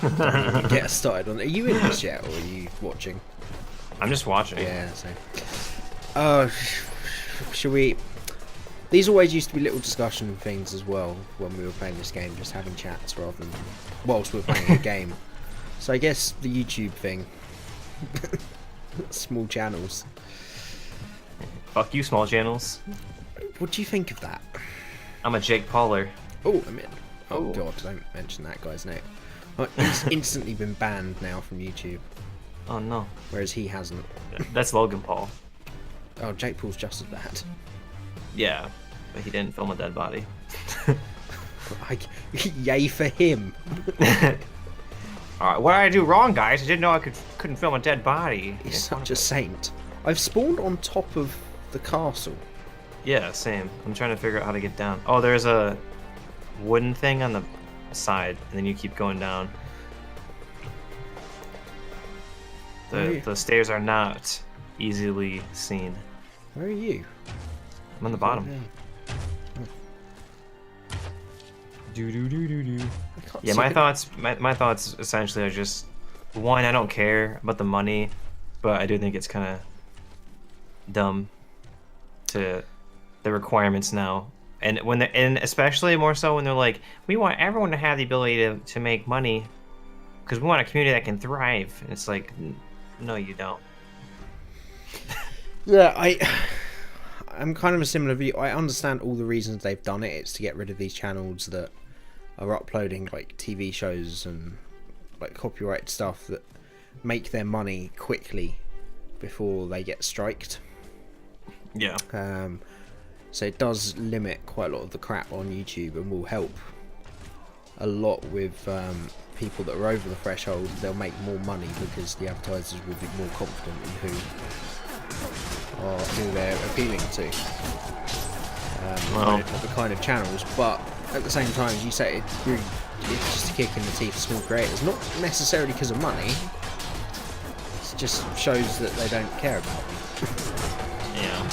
Don't even get us started on. Are you in this yet, or are you watching? I'm just watching. Yeah. So, should we? These always used to be little discussion things as well when we were playing this game, just having chats rather than whilst we were playing a game. So I guess the YouTube thing, small channels. Fuck you, small channels. What do you think of that? I'm a Jake Pauler. Oh, I'm in. Oh god, don't mention that guy's name. Oh, he's instantly been banned now from YouTube, Oh no. whereas he hasn't. That's Logan Paul. Oh, Jake Paul's just as bad. Yeah, but he didn't film a dead body. Like, yay for him. Alright, what did I do wrong, guys? I didn't know I couldn't film a dead body. He's such a saint. I've spawned on top of the castle. Yeah, same. I'm trying to figure out how to get down. Oh, there's a wooden thing on the side, and then you keep going down. The stairs are not easily seen. Where are you? I'm on the bottom. Yeah, my thoughts essentially are just, one, I don't care about the money, but I do think it's kind of dumb to the requirements now, and especially more so when they're like, we want everyone to have the ability to make money because we want a community that can thrive, and it's like, no, you don't. Yeah, I'm kind of a similar view. I understand all the reasons they've done it. It's to get rid of these channels that are uploading like TV shows and like copyrighted stuff that make their money quickly before they get striked. Yeah. So it does limit quite a lot of the crap on YouTube and will help a lot with people that are over the threshold. They'll make more money because the advertisers will be more confident in who they're appealing to. The kind of channels, but at the same time, as you say, it's just a kick in the teeth of small creators. Not necessarily because of money. It just shows that they don't care about them. Yeah.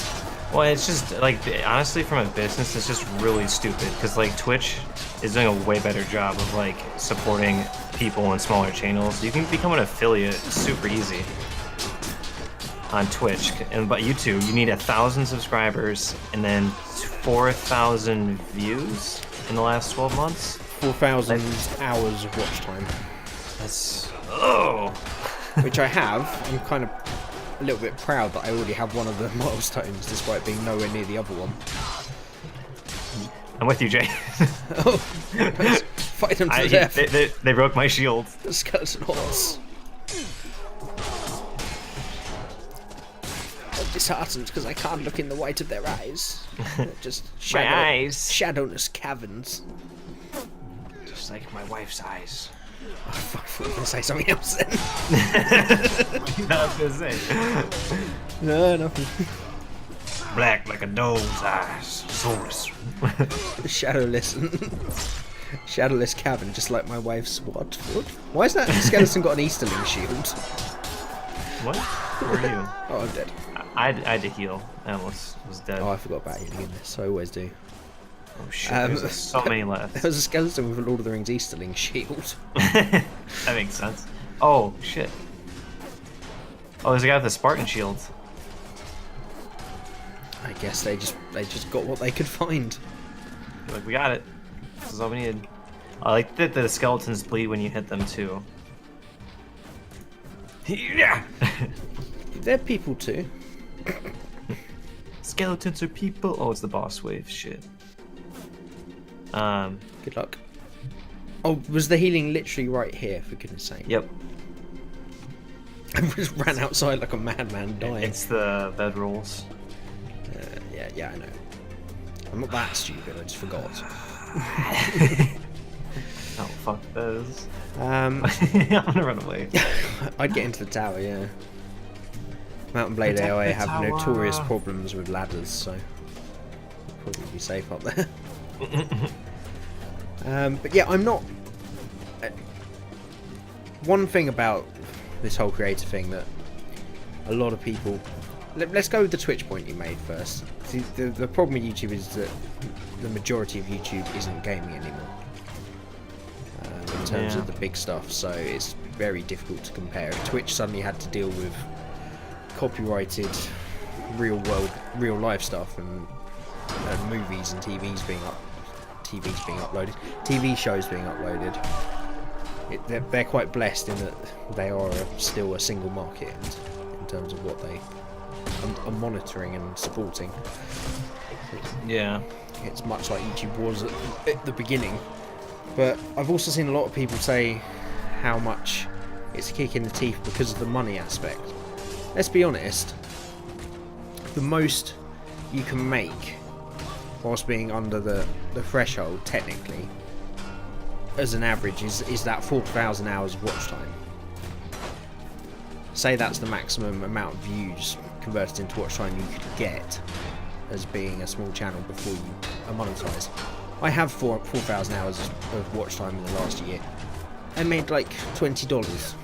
Well, it's just like, honestly, from a business, it's just really stupid because like Twitch is doing a way better job of like supporting people on smaller channels. You can become an affiliate super easy on Twitch, but YouTube, you need 1,000 subscribers and then 4,000 views in the last 12 months. 4,000 hours of watch time. That's which I have. I'm kind of a little bit proud that I already have one of the milestones, despite being nowhere near the other one. I'm with you, Jay. Oh, fight them to the death. They broke my shield. The skeleton horse. I'm disheartened because I can't look in the white of their eyes. Just shadowless caverns. Just like my wife's eyes. Oh, fuck, I thought you were going to say something else then. No, I was going to say. No, nothing. Black like a doe's eyes. Soulless. Shadowless cavern, just like my wife's what? Why has that skeleton got an Easterling shield? What? Where are you? Oh, I'm dead. I had to heal. I almost was dead. Oh, I forgot about healing in this. I always do. Oh shit, there's so many left. There was a skeleton with a Lord of the Rings Easterling shield. That makes sense. Oh shit. Oh, there's a guy with a Spartan shield. I guess they just got what they could find. You're like, we got it. This is all we needed. I like that the skeletons bleed when you hit them too. Yeah. They're people too. Skeletons are people. Oh, it's the boss wave. Shit. Good luck. Oh, was the healing literally right here? For goodness sake. Yep. I just ran outside like a madman dying. It's the bed rolls. Yeah, I know. I'm not that stupid. I just forgot. Oh fuck those. I'm gonna run away. I'd get into the tower, yeah. Mount Blade AI have notorious problems with ladders, so I'll probably be safe up there. But yeah, I'm not. One thing about this whole creator thing that a lot of people. Let's go with the Twitch point you made first. See, the problem with YouTube is that the majority of YouTube isn't gaming anymore. in terms of the big stuff, so it's very difficult to compare. Twitch suddenly had to deal with copyrighted real life stuff and movies and TVs being uploaded, TV shows being uploaded. They're quite blessed in that they are still a single market in terms of what they are monitoring and supporting. Yeah. It's much like YouTube was at the beginning. But I've also seen a lot of people say how much it's a kick in the teeth because of the money aspect. Let's be honest, the most you can make whilst being under the threshold, technically, as an average, is that 4,000 hours of watch time. Say that's the maximum amount of views converted into watch time you could get as being a small channel before you are monetized. I have 4,000 hours of watch time in the last year. I made like $20.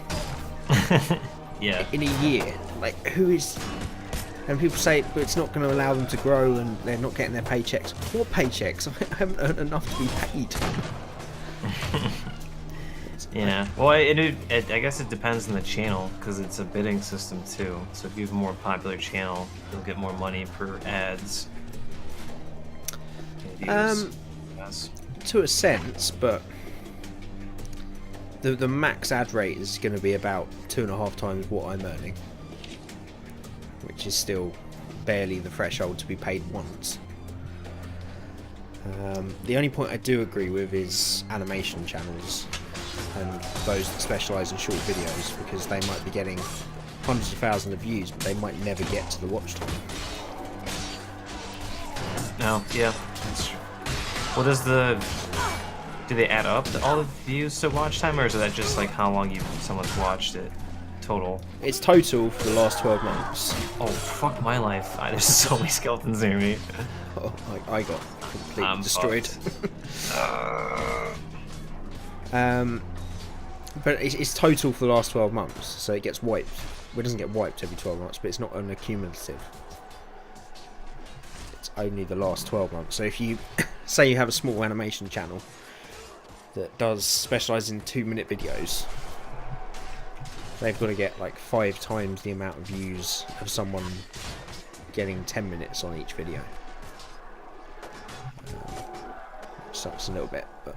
Yeah. In a year. Like, who is... And people say it's not going to allow them to grow and they're not getting their paychecks. What paychecks? I haven't earned enough to be paid. Yeah. Well, I guess it depends on the channel, because it's a bidding system too. So if you have a more popular channel, you'll get more money for ads. Views. Yes. To a sense, but the max ad rate is going to be about 2.5 times what I'm earning, which is still barely the threshold to be paid once. The only point I do agree with is animation channels and those that specialise in short videos, because they might be getting hundreds of thousands of views, but they might never get to the watch time. No, yeah, that's true. What does do they add up all the views to watch time, or is that just like how long someone's watched it total? It's total for the last 12 months. Oh, fuck my life. There's so many skeletons near me. Oh, I got completely destroyed. But it's total for the last 12 months, so it gets wiped. Well, it doesn't get wiped every 12 months, but it's not an accumulative. It's only the last 12 months. So if you say you have a small animation channel that does specialise in 2-minute videos, they've got to get like 5 times the amount of views of someone getting 10 minutes on each video. Which sucks a little bit, but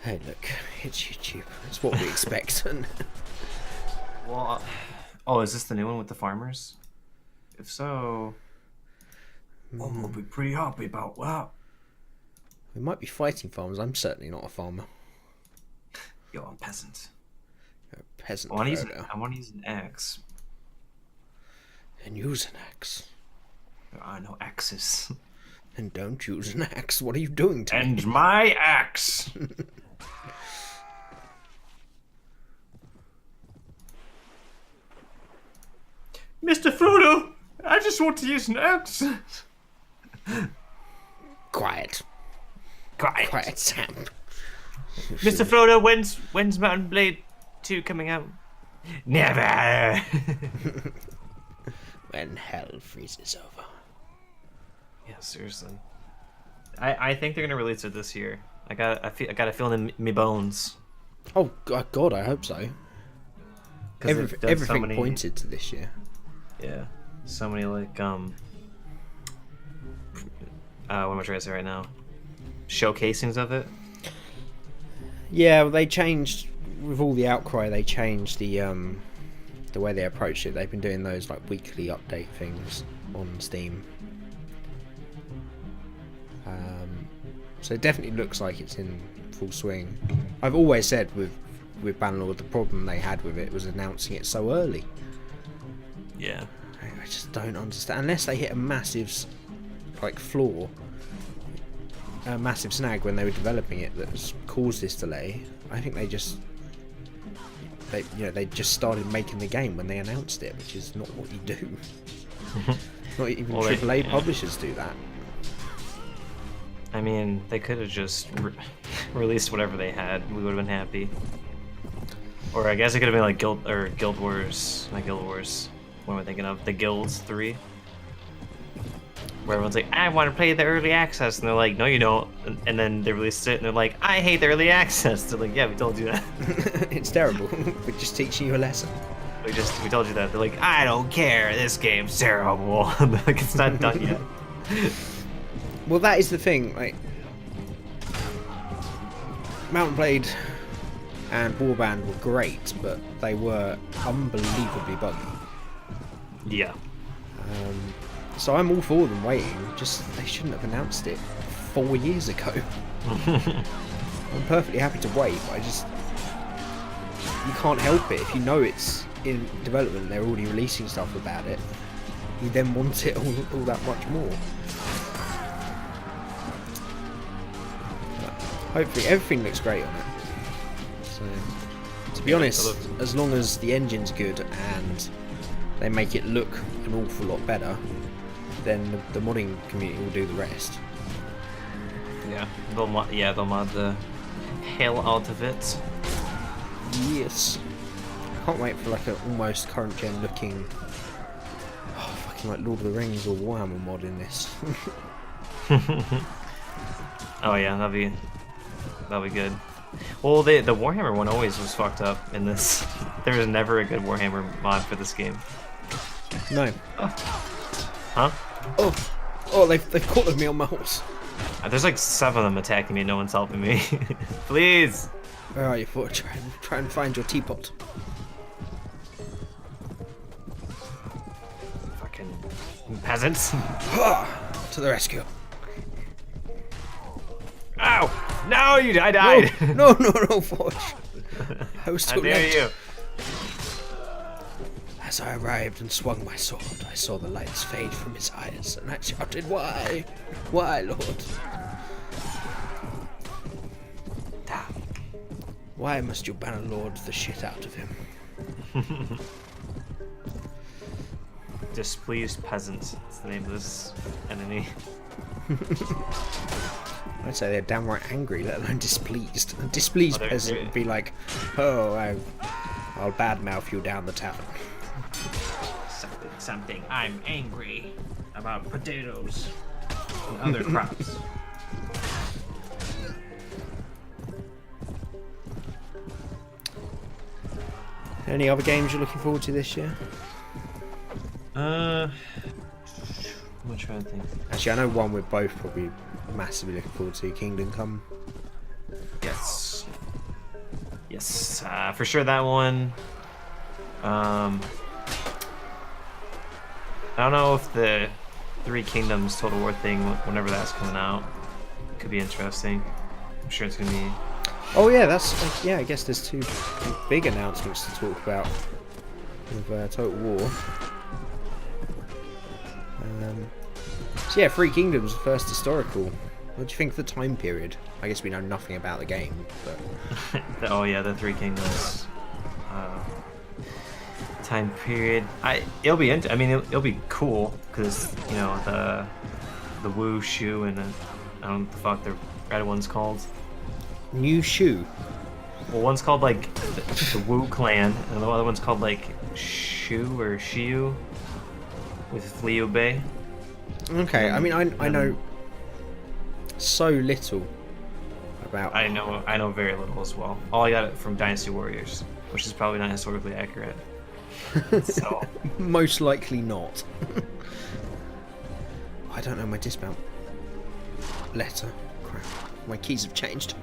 hey, look, it's YouTube. It's what we expect. Well, oh, is this the new one with the farmers? If so, I'm gonna be pretty happy about that. We might be fighting farmers. I'm certainly not a farmer. Yo, I'm a peasant. You're a peasant. I want to use an axe. And use an axe. There are no axes. And don't use an axe. What are you doing to me? And my axe. Mr. Frodo, I just want to use an axe. Quiet. Quiet. Quiet, Sam. Mr. Frodo, when's Mount Blade 2 coming out? Never. When hell freezes over. Yeah, seriously. I think they're gonna release it this year. I got a feeling in me bones. Oh God, I hope so. Everything pointed to this year. Yeah, so many like what am I trying to say right now? Showcasings of it. Yeah, well, they changed with all the outcry. They changed the way they approached it. They've been doing those like weekly update things on Steam. So it definitely looks like it's in full swing. I've always said with Bannerlord, the problem they had with it was announcing it so early. Yeah. I just don't understand. Unless they hit a massive flaw, a massive snag when they were developing it that's caused this delay. I think they just started making the game when they announced it, which is not what you do. Not even AAA publishers do that. I mean, they could have just released whatever they had. We would have been happy. Or I guess it could have been like Guild Wars. Not Guild Wars. What am I thinking of? The Guilds 3. where everyone's like, I want to play the early access, and they're like, no, you don't. And then they release it, and they're like, I hate the early access. They're like, yeah, we told you that. It's terrible. We're just teaching you a lesson. We told you that. They're like, I don't care. This game's terrible. Like, it's not done yet. Well, that is the thing. Like, Mount Blade and Warband were great, but they were unbelievably buggy. Yeah. So I'm all for them waiting. Just they shouldn't have announced it 4 years ago. I'm perfectly happy to wait, but you can't help it. If you know it's in development, they're already releasing stuff about it. You then want it all that much more. But hopefully, everything looks great on it. So, to be honest, as long as the engine's good and they make it look an awful lot better, then the modding community will do the rest. Yeah, they'll mod the hell out of it. Yes. I can't wait for like an almost current gen looking, fucking like Lord of the Rings or Warhammer mod in this. Oh yeah, that'll be good. Well, the Warhammer one always was fucked up in this. There was never a good Warhammer mod for this game. No. Oh. Huh? Oh, they've caught me on my horse. There's like 7 of them attacking me. No one's helping me. Please. Where are you for? Try and find your teapot. Fucking peasants. To the rescue. Ow! No, I died. No, Forge. I was too How dare late. you? As I arrived and swung my sword, I saw the lights fade from his eyes, and I shouted, "Why? Why, Lord? Why must you banner lord the shit out of him?" Displeased peasants. That's the name of this enemy. I'd say they're downright angry, let alone displeased. A displeased peasant would be like, "Oh, I'll badmouth you down the tavern." Something. I'm angry about potatoes and other crops. Any other games you're looking forward to this year? I'm trying to think. Actually, I know one we're both probably massively looking forward to, Kingdom Come. Yes. For sure that one. I don't know if the Three Kingdoms Total War thing, whenever that's coming out, could be interesting. I'm sure it's gonna be. Oh yeah, I guess there's 2 big announcements to talk about with Total War. So yeah, Three Kingdoms, first historical. What do you think of the time period? I guess we know nothing about the game, but Oh yeah, the Three Kingdoms time period. It'll be it'll be cool because you know the Wu Shu and I don't know what the fuck the red one's called. New Shu. Well, one's called like the Wu clan, and the other one's called like Shu or Shiu with Liu Bei. Okay, I mean I know so little about. I know very little as well. All I got it from Dynasty Warriors, which is probably not historically accurate. So Most likely not. I don't know my dismount letter. Crap. My keys have changed.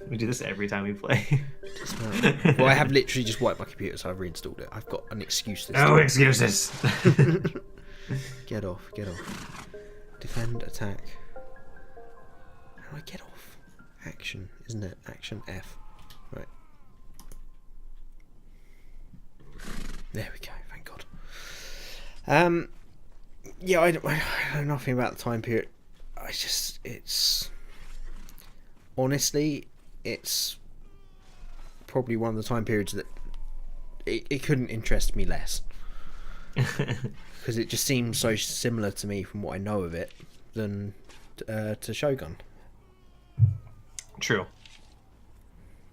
we do this every time we play. Dismount. Well, I have literally just wiped my computer, so I've reinstalled it. I've got an excuse this No time. excuses. Get off. Defend, attack. How do I get off? Action, isn't it? Action F. Right. There we go, thank God. Yeah, I know nothing about the time period. Honestly, it's probably one of the time periods that it couldn't interest me less. Because it just seems so similar to me from what I know of it than to Shogun. True.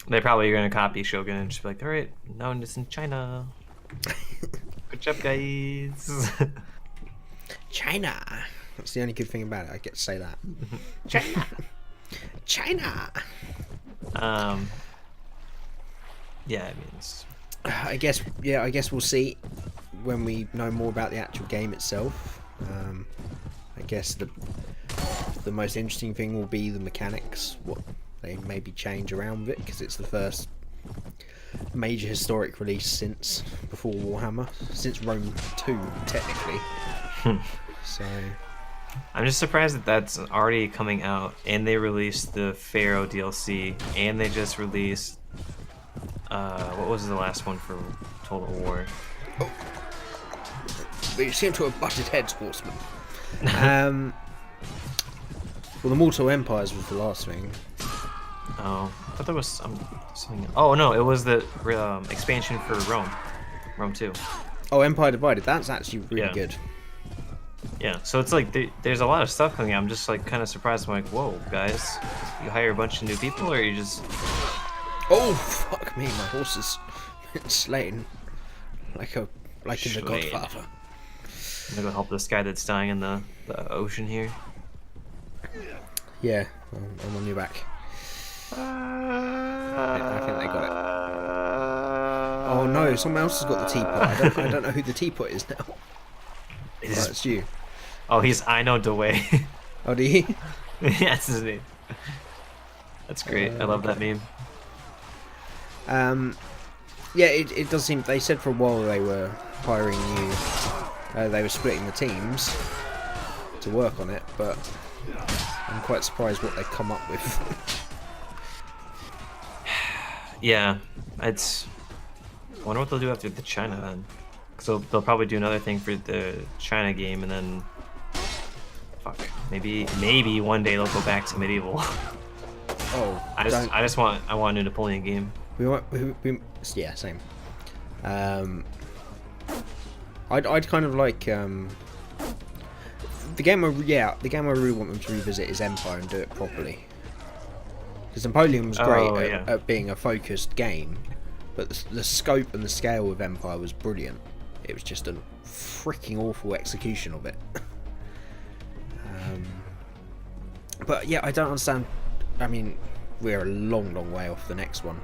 They probably are going to copy Shogun and just be like, alright, now it's in China. Good job, guys. China. That's the only good thing about it. I get to say that. China. China. Yeah, I mean, it's... I guess we'll see when we know more about the actual game itself. I guess the most interesting thing will be the mechanics, what they maybe change around with it, because it's the first major historic release since before Warhammer, since Rome 2 technically. So I'm just surprised that that's already coming out, and they released the Pharaoh DLC, and they just released what was the last one for Total War? They seem to have butted heads, horsemen. Well, the Mortal Empires was the last thing. Oh, I thought there was something. Oh no, it was the expansion for Rome 2. Oh, Empire Divided. That's actually really good. Yeah, so it's like there's a lot of stuff coming out. I'm just like kind of surprised. I'm like, whoa, guys, you hire a bunch of new people, or you just... Oh fuck me, my horse has been slain, like in The Godfather. I'm gonna go help this guy that's dying in the ocean here. Yeah, I'm on your back. I think they got it. Oh no, someone else has got the teapot. I don't know who the teapot is now. It's you. Oh, he's I know Dewey. Oh, do you? Yeah, that's his name. That's great. I love that meme. Yeah, it does seem. They said for a while they were hiring new. They were splitting the teams to work on it, but I'm quite surprised what they've come up with. Yeah, it's... I wonder what they'll do after the China then. So they'll probably do another thing for the China game, and then... Fuck. Maybe one day they'll go back to medieval. Oh, I want a new Napoleon game. Yeah, same. I'd kind of like the game I really want them to revisit is Empire and do it properly. Because Napoleon was great at being a focused game, but the scope and the scale of Empire was brilliant. It was just a freaking awful execution of it. But yeah, I don't understand. I mean, we're a long way off the next one.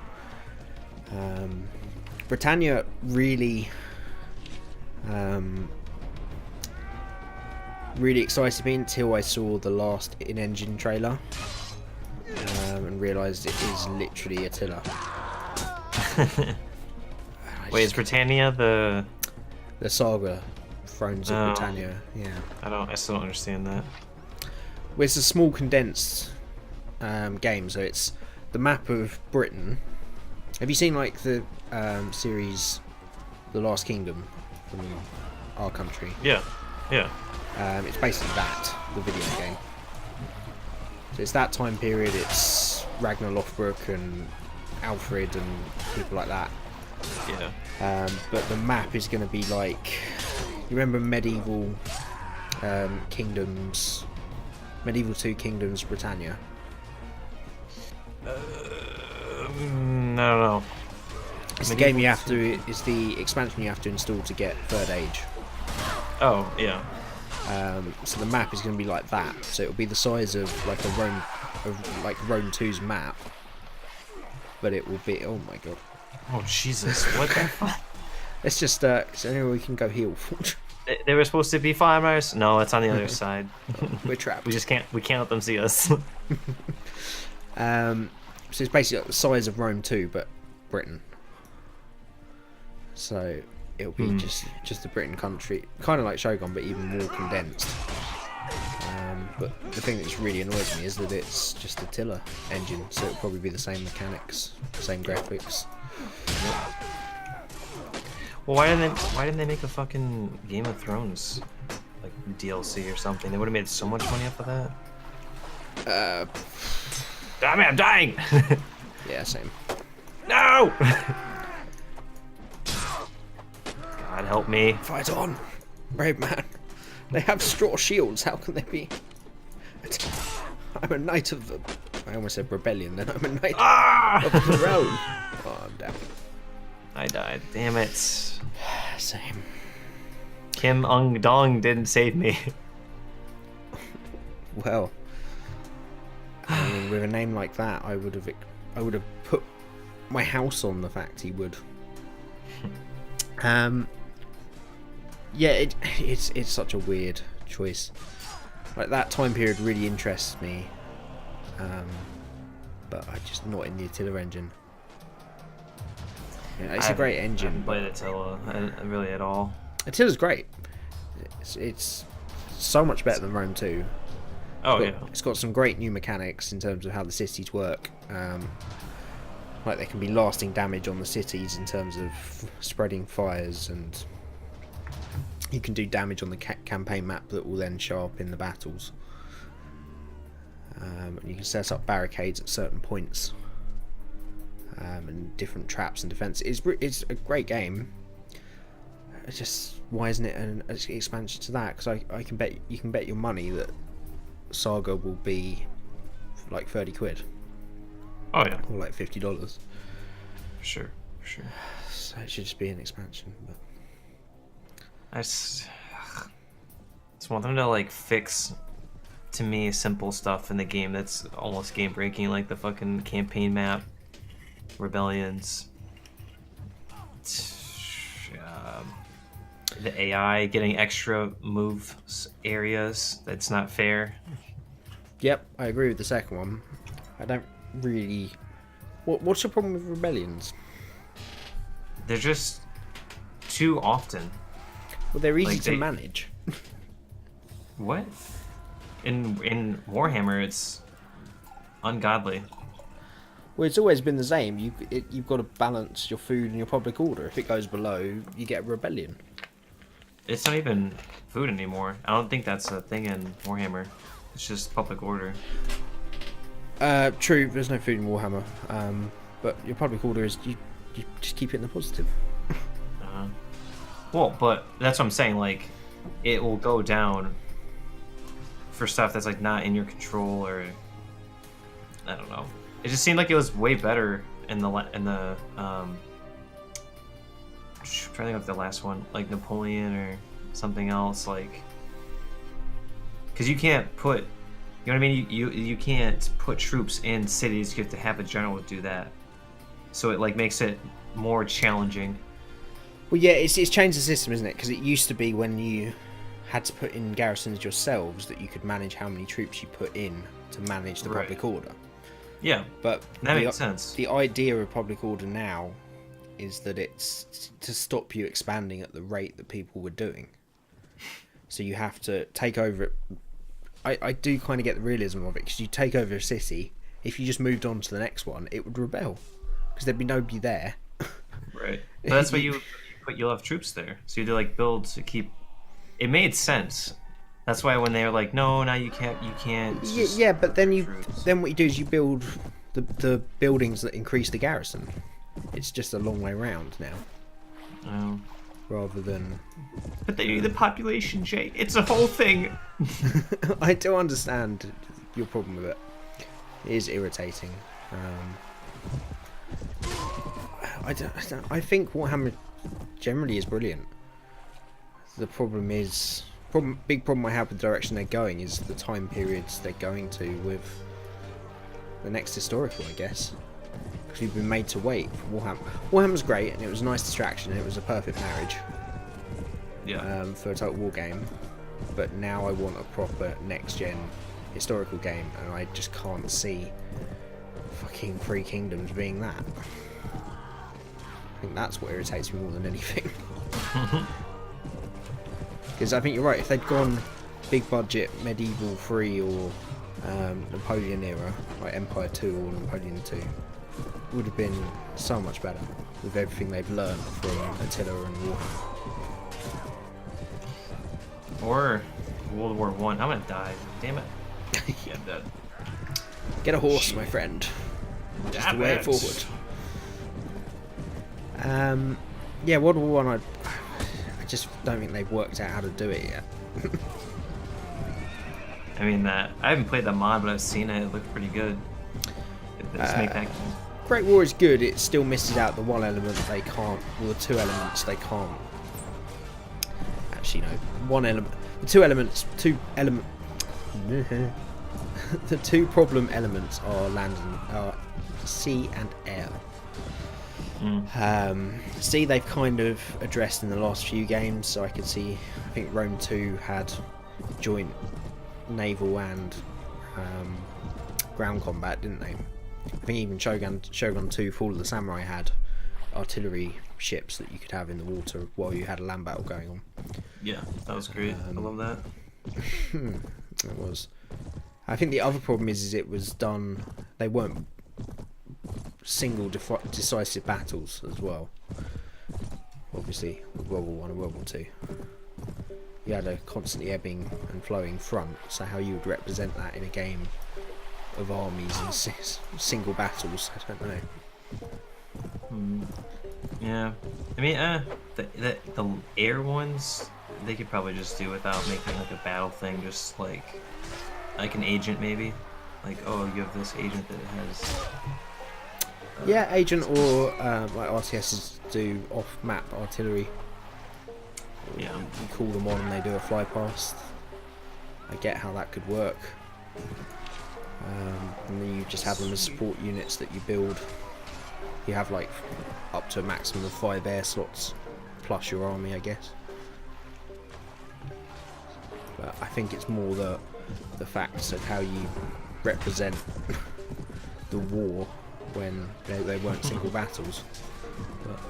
Britannia really excited me until I saw the last in-engine trailer and realised it is literally Attila. Wait, is Britannia the Saga Thrones of Britannia? Yeah. I still don't understand that. Well, it's a small condensed game, so it's the map of Britain. Have you seen like the series The Last Kingdom from our country? Yeah. It's basically that, the video game. So it's that time period. It's Ragnar Lothbrok and Alfred and people like that. Yeah. But the map is going to be like, you remember medieval kingdoms, medieval 2 kingdoms, Britannia. No. It's the game you have to. It's the expansion you have to install to get Third Age. Oh yeah. So the map is going to be like that. So it'll be the size of like Rome 2's map, but it will be. Oh my god. Oh Jesus! What the fuck? It's just so anyway we can go heal. They were supposed to be farmers. No, it's on the other side. We're trapped. We can't let them see us. So it's basically like the size of Rome 2, but Britain. So it'll be just a Britain country, kind of like Shogun, but even more condensed. But the thing that really annoys me is that it's just Attila engine, so it'll probably be the same mechanics, same graphics. Well, why didn't they make a fucking Game of Thrones like DLC or something? They would have made so much money off of that. Damn it, I'm dying! Yeah, same. No! God help me. Fight on, brave man. They have straw shields, how can they be? I'm a knight of the... I almost said rebellion, then I'm a knight of the realm. Oh, damn it. I died. Damn it. Same. Kim Ung Dong didn't save me. Well, I mean, with a name like that, I would have put my house on the fact he would. Yeah, it's such a weird choice. Like, that time period really interests me, but I just not in the Attila engine. Yeah, it's a great engine. I haven't played Attila really at all. Attila's great. It's so much better than Rome 2. Oh, yeah. It's got some great new mechanics in terms of how the cities work. Like, there can be lasting damage on the cities in terms of spreading fires, and you can do damage on the campaign map that will then show up in the battles. And you can set up barricades at certain points, and different traps and defense. It's a great game. It's just, why isn't it an expansion to that? Because you can bet your money that Saga will be like 30 quid. Oh yeah. Or like $50. For sure. So it should just be an expansion. But I just want them to like fix, to me, simple stuff in the game that's almost game breaking, like the fucking campaign map, rebellions, the AI getting extra moves areas. That's not fair. Yep, I agree with the second one. I don't really. What's your problem with rebellions? They're just too often. Well, they're easy to manage. What? In Warhammer, it's ungodly. Well, it's always been the same. You've got to balance your food and your public order. If it goes below, you get a rebellion. It's not even food anymore. I don't think that's a thing in Warhammer. It's just public order. True, there's no food in Warhammer. But your public order is you just keep it in the positive. Well, but that's what I'm saying. Like, it will go down for stuff that's like not in your control, or I don't know. It just seemed like it was way better in the I'm trying to think of the last one, like Napoleon or something else, like, because you can't put, you know what I mean? You can't put troops in cities. You have to have a general do that. So it like makes it more challenging. Well, yeah, it's changed the system, isn't it? Because it used to be when you had to put in garrisons yourselves that you could manage how many troops you put in to manage the public order. Yeah, but that makes sense. The idea of public order now is that it's to stop you expanding at the rate that people were doing. So you have to take over it. I do kind of get the realism of it, because you take over a city, if you just moved on to the next one, it would rebel, because there'd be nobody there. Right. But that's why you'll have troops there. So you do like build to keep. It made sense. That's why when they were like, no, now you can't. Yeah, but then what you do is you build the buildings that increase the garrison. It's just a long way round now. Oh. Rather than. But they need the population, Jay. It's a whole thing. I do understand your problem with it. It is irritating. I think Warhammer generally is brilliant. The problem is, big problem I have with the direction they're going is the time periods they're going to with the next historical, I guess. Because we've been made to wait for Warhammer. Warhammer's great, and it was a nice distraction, and it was a perfect marriage. Yeah. For a Total War game. But now I want a proper next-gen historical game, and I just can't see fucking Three Kingdoms being that. I think that's what irritates me more than anything. Because I think you're right, if they'd gone big budget Medieval 3 or Napoleon era, like Empire 2 or Napoleon 2, would have been so much better with everything they've learned from Attila and Warhammer. Or World War 1. I'm gonna die. Damn it. Yeah, I'm dead. Get a horse, my friend. Just the way forward. Yeah, World War 1, I just don't think they've worked out how to do it yet. I mean, I haven't played the mod, but I've seen it. It looked pretty good. Great War is good. It still misses out the one element they can't, or the two elements they can't. Actually, no. One element. The two element. the two problem elements are land and sea and air. Sea they've kind of addressed in the last few games, so I could see. I think Rome 2 had joint naval and ground combat, didn't they? I think even Shogun 2 Fall of the Samurai had artillery ships that you could have in the water while you had a land battle going on. Yeah, that was great. I love that. It was. I think the other problem is it was done. They weren't single decisive battles as well. Obviously, with World War One and World War Two, you had a constantly ebbing and flowing front. So how you would represent that in a game of armies and single battles, I don't know. Yeah, I mean, the air ones, they could probably just do without making like a battle thing, just like an agent maybe. Like, oh, you have this agent that has. Yeah, agent or like RTSs do off-map artillery. Yeah. You call them on and they do a fly past. I get how that could work. And then you just have them as support units that you build. You have like up to a maximum of 5 air slots plus your army, I guess. But I think it's more the facts of how you represent the war when they weren't single battles. But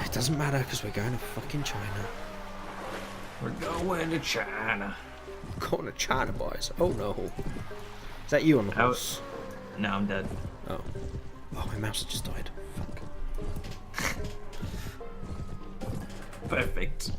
it doesn't matter because we're going to fucking China. We're going to China. Going to China, boys. Oh no. Is that you on the horse? No, I'm dead. Oh. Oh, my mouse just died. Fuck. Perfect.